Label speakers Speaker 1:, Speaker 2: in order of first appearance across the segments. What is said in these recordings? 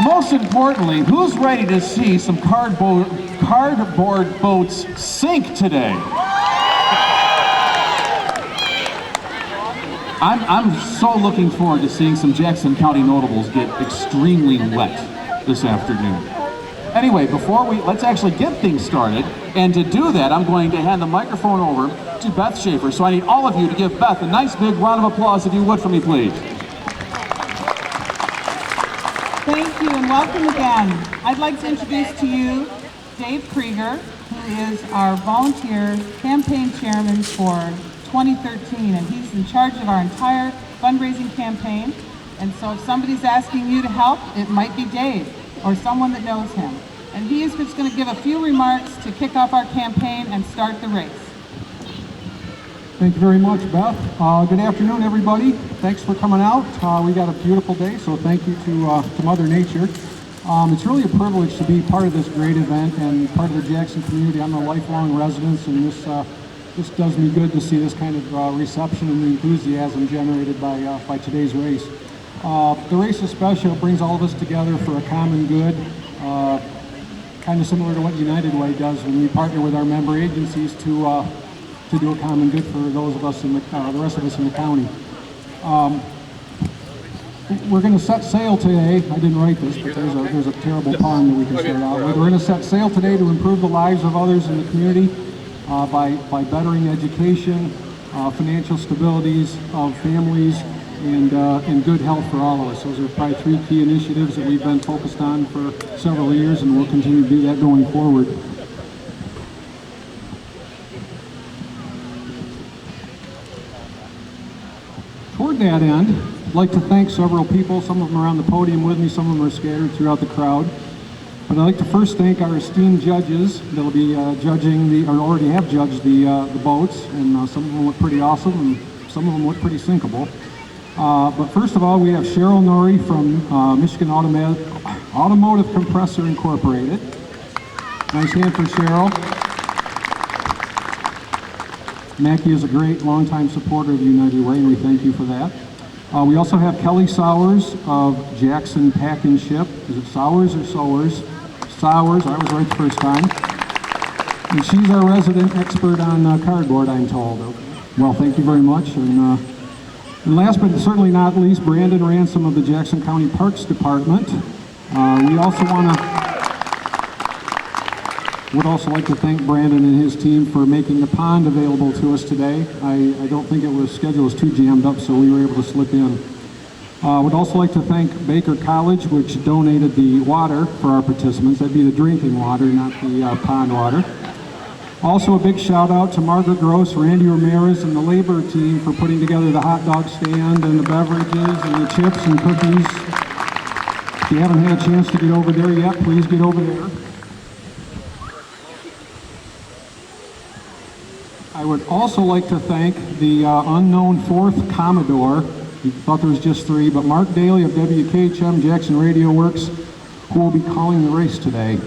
Speaker 1: Most importantly, who's ready to see some cardboard boats sink today? I'm so looking forward to seeing some Jackson County notables get extremely wet this afternoon. Anyway, let's actually get things started, and to do that, I'm going to hand the microphone over to Beth Schaefer. So I need all of you to give Beth a nice big round of applause, if you would, for me, please.
Speaker 2: Thank you and welcome again. I'd like to introduce to you Dave Krieger, who is our volunteer campaign chairman for 2013, and he's in charge of our entire fundraising campaign. And so if somebody's asking you to help, it might be Dave or someone that knows him. And he is just going to give a few remarks to kick off our campaign and start the race.
Speaker 3: Thank you very much, Beth. Good afternoon, everybody. Thanks for coming out. We got a beautiful day, so thank you to Mother Nature. It's really a privilege to be part of this great event and part of the Jackson community. I'm a lifelong resident, and this does me good to see this kind of reception and enthusiasm generated by today's race. The race is special. It brings all of us together for a common good, kind of similar to what United Way does when we partner with our member agencies to do a common good for those of us in the rest of us in the county. We're going to set sail today. I didn't write this, but there's a terrible pun that we can start out with. We're going to set sail today to improve the lives of others in the community by bettering education, financial stabilities of families, and good health for all of us. Those are probably three key initiatives that we've been focused on for several years, and we'll continue to do that going forward. Toward that end, I'd like to thank several people. Some of them are on the podium with me, some of them are scattered throughout the crowd. But I'd like to first thank our esteemed judges that'll be judging or already have judged the boats, and some of them look pretty awesome, and some of them look pretty sinkable. But first of all, we have Cheryl Norrie from Michigan Automotive Compressor Incorporated. Nice hand for Cheryl. Mackie is a great longtime supporter of United Way, and we thank you for that. We also have Kelly Sowers of Jackson Pack and Ship. Is it Sowers or Sowers? Sowers, I was right the first time. And she's our resident expert on cardboard, I'm told. Well, thank you very much. And last but certainly not least, Brandon Ransom of the Jackson County Parks Department. We also would also like to thank Brandon and his team for making the pond available to us today. I don't think schedule was too jammed up, so we were able to slip in. Would also like to thank Baker College, which donated the water for our participants. That'd be the drinking water, not the pond water. Also a big shout out to Margaret Gross, Randy Ramirez, and the labor team for putting together the hot dog stand and the beverages and the chips and cookies. If you haven't had a chance to get over there yet, please get over there. I would also like to thank the unknown fourth Commodore. You thought there was just three, but Mark Daly of WKHM Jackson Radio Works, who will be calling the race today.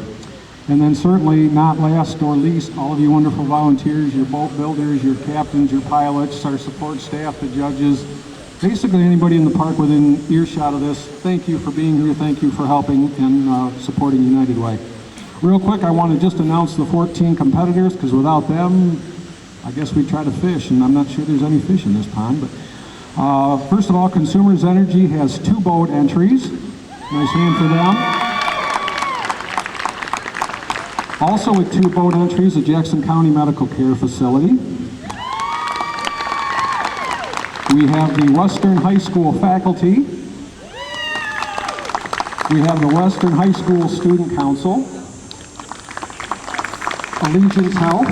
Speaker 3: And then certainly not last or least, all of you wonderful volunteers, your boat builders, your captains, your pilots, our support staff, the judges, basically anybody in the park within earshot of this. Thank you for being here. Thank you for helping and supporting United Way. Real quick, I want to just announce the 14 competitors, because without them, I guess we'd try to fish, and I'm not sure there's any fish in this pond. But first of all, Consumers Energy has 2 boat entries. Nice hand for them. Also with 2 boat entries, the Jackson County Medical Care Facility. We have the Western High School faculty. We have the Western High School Student Council. Allegiance Health.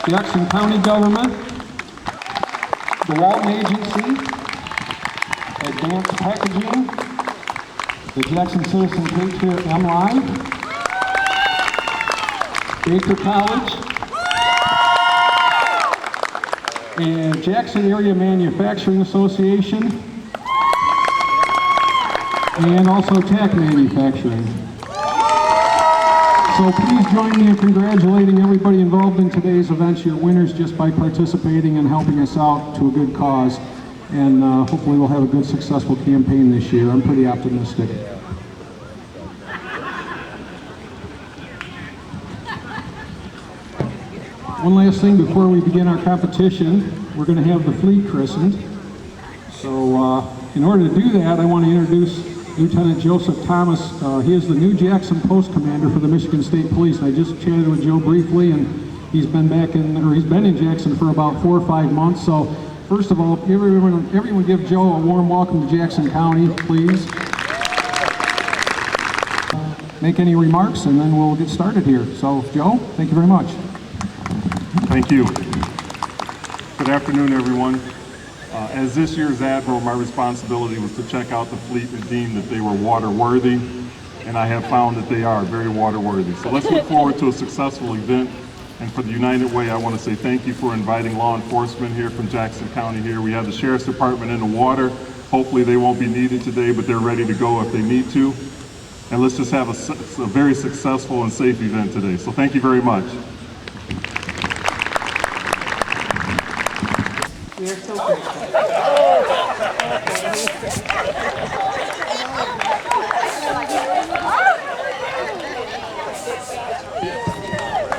Speaker 3: Jackson County Government, the Walton Agency, Advanced Packaging, the Jackson Citizen Patriot MLive, Baker College, and Jackson Area Manufacturing Association, and also TAC Manufacturing. So please join me in congratulating everybody involved in today's events. You're winners just by participating and helping us out to a good cause. And hopefully we'll have a good, successful campaign this year. I'm pretty optimistic. One last thing before we begin our competition, we're going to have the fleet christened. So in order to do that, I want to introduce Lieutenant Joseph Thomas. He is the new Jackson Post Commander for the Michigan State Police. And I just chatted with Joe briefly, and he's been in Jackson for about 4 or 5 months. So first of all, everyone give Joe a warm welcome to Jackson County, please. Make any remarks, and then we'll get started here. So Joe, thank you very much.
Speaker 4: Thank you. Good afternoon, everyone. As this year's Admiral, my responsibility was to check out the fleet and deem that they were water worthy, and I have found that they are very water worthy. So let's look forward to a successful event. And for the United Way, I want to say thank you for inviting law enforcement here from Jackson County here. We have the Sheriff's Department in the water. Hopefully they won't be needed today, but they're ready to go if they need to. And let's just have a very successful and safe event today. So thank you very much.
Speaker 2: We are so grateful.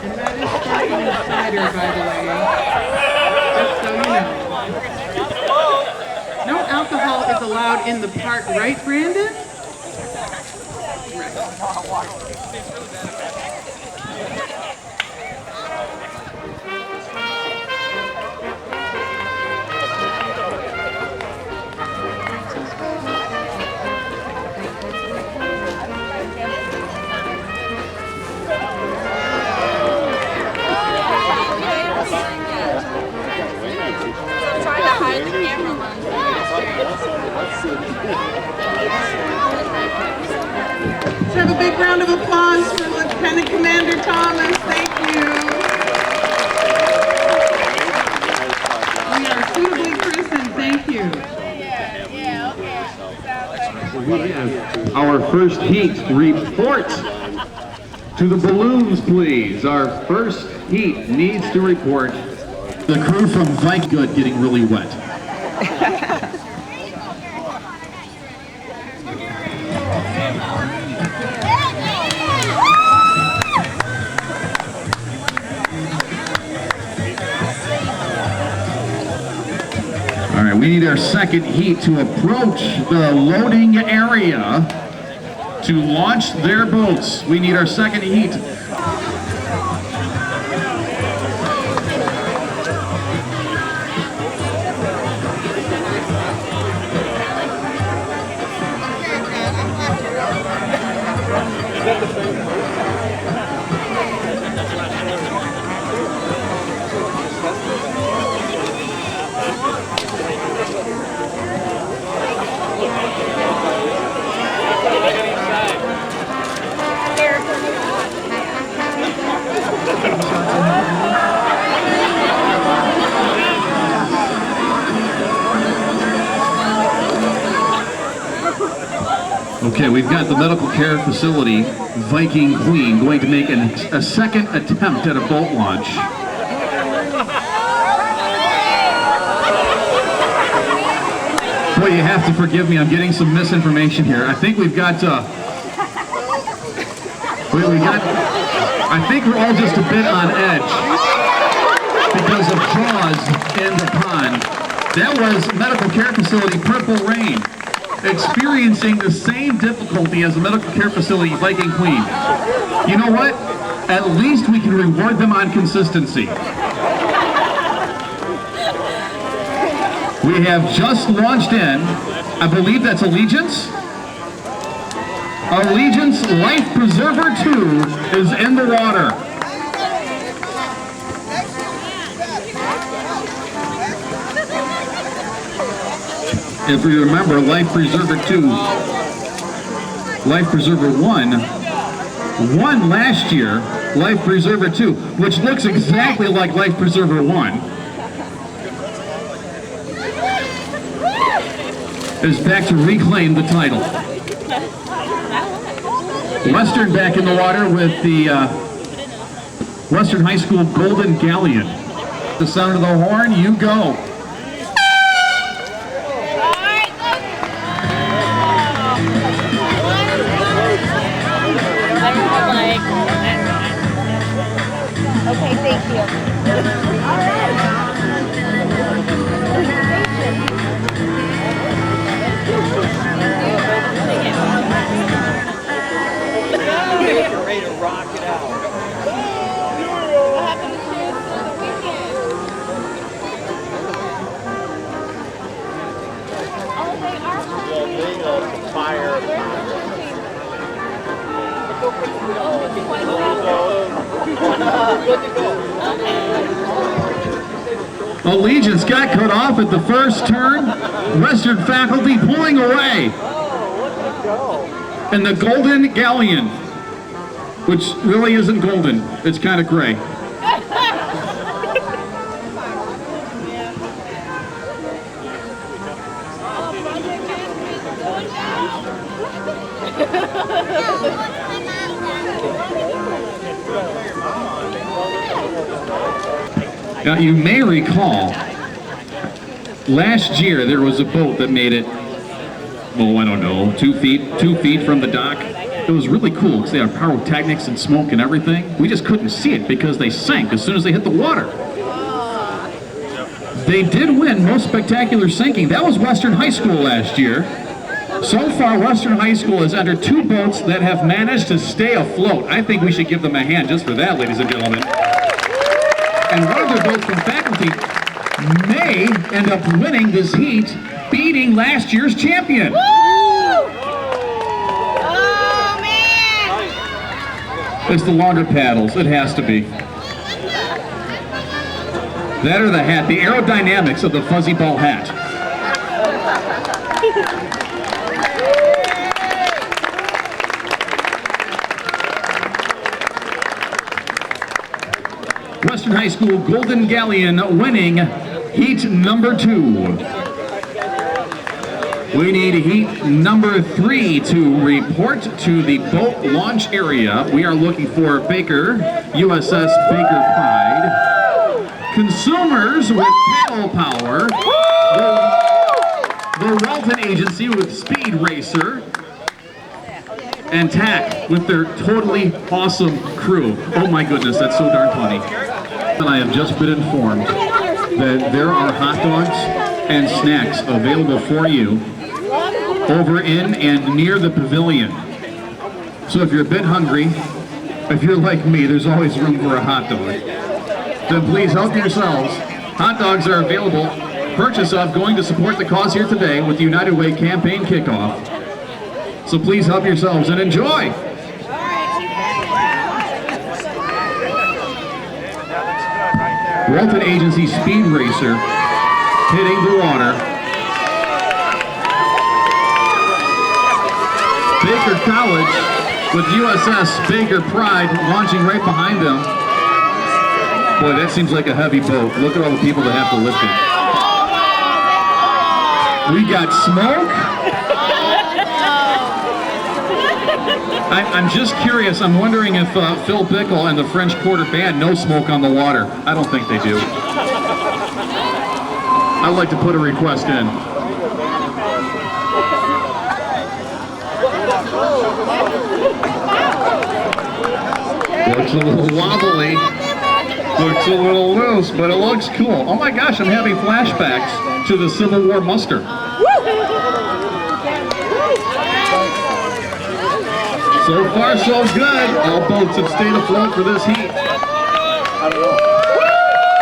Speaker 2: And that is sparkling cider, by the way, just so you know. No alcohol is allowed in the park, right, Brandon? Right. Let's have a big round of applause for Lieutenant Commander Thomas. Thank you. We are suitably christened. Thank you.
Speaker 1: Our first heat report to the balloons, please. Our first heat needs to report the crew from Good getting really wet. All right, we need our second heat to approach the loading area to launch their boats. We need our second heat. Okay, we've got the medical care facility, Viking Queen, going to make a second attempt at a boat launch. Boy, you have to forgive me, I'm getting some misinformation here. I think we've got, I think we're all just a bit on edge because of Jaws in the pond. That was medical care facility Purple Rain, experiencing the same difficulty as the medical care facility Viking Queen. You know what? At least we can reward them on consistency. We have just launched in, I believe that's Allegiance. Allegiance Life Preserver 2 is in the water. If we remember, Life Preserver 2, Life Preserver 1 won last year, Life Preserver 2, which looks exactly like Life Preserver 1. is back to reclaim the title. Western back in the water with the Western High School Golden Galleon. The sound of the horn, you go.
Speaker 5: Okay, thank you.
Speaker 6: Ready to rock it out. Fire.
Speaker 1: Allegiance got cut off at the first turn. Western faculty pulling away. And the Golden Galleon, which really isn't golden, it's kind of gray. Now you may recall, last year there was a boat that made it, well, I don't know, 2 feet from the dock. It was really cool because they had pyrotechnics and smoke and everything. We just couldn't see it because they sank as soon as they hit the water. They did win most spectacular sinking. That was Western High School last year. So far, Western High School has entered 2 boats that have managed to stay afloat. I think we should give them a hand just for that, ladies and gentlemen. And one of their boats from faculty may end up winning this heat, beating last year's champion.
Speaker 5: Woo! Oh, man!
Speaker 1: It's the longer paddles, it has to be. That or the hat, the aerodynamics of the fuzzy ball hat. Western High School Golden Galleon winning heat number 2. We need heat number 3 to report to the boat launch area. We are looking for Baker, USS Baker Pride, Consumers with Paddle Power, the Walton Agency with Speed Racer, and TAC with their totally awesome crew. Oh my goodness, that's so darn funny. And I have just been informed that there are hot dogs and snacks available for you over in and near the pavilion. So if you're a bit hungry, if you're like me, there's always room for a hot dog. Then please help yourselves. Hot dogs are available. Purchase of going to support the cause here today with the United Way campaign kickoff. So please help yourselves and enjoy. Walton Agency Speed Racer hitting the water. Baker College with USS Baker Pride launching right behind them. Boy, that seems like a heavy boat. Look at all the people that have to lift it. We got smoke. I'm just curious. I'm wondering if Phil Bickle and the French Quarter Band know smoke on the water. I don't think they do. I'd like to put a request in. Looks a little wobbly. Looks a little loose, but it looks cool. Oh my gosh, I'm having flashbacks to the Civil War muster. So far, so good. All boats have stayed afloat for this heat.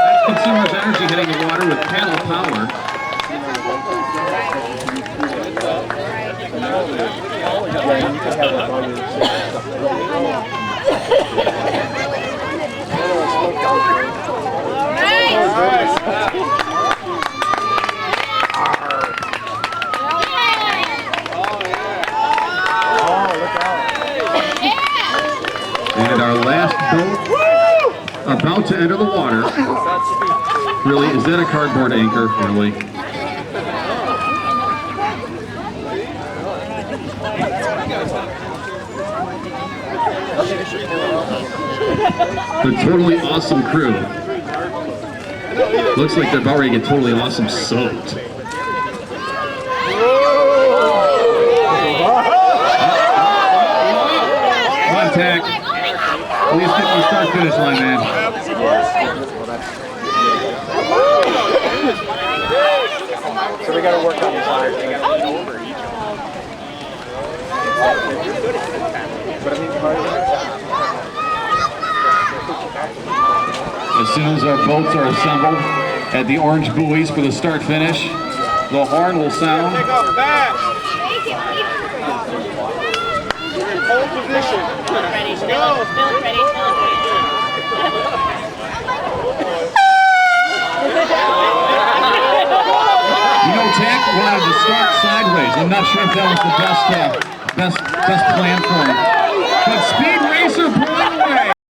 Speaker 1: That's Consumers Energy hitting the water with paddle power. And our last boat about to enter the water. Really, is that a cardboard anchor? Really? The Totally Awesome crew. Looks like they're about ready to get Totally Awesome soaked. Contact. Please get the start finish line, man.
Speaker 6: So we got to work on these lines.
Speaker 1: As soon as our boats are assembled at the orange buoys for the start finish, the horn will sound.
Speaker 6: Hold position.
Speaker 5: Ready, go. Ready.
Speaker 1: You know, Tech wanted to start sideways. I'm not sure if that was the best plan for him. But Speed Racer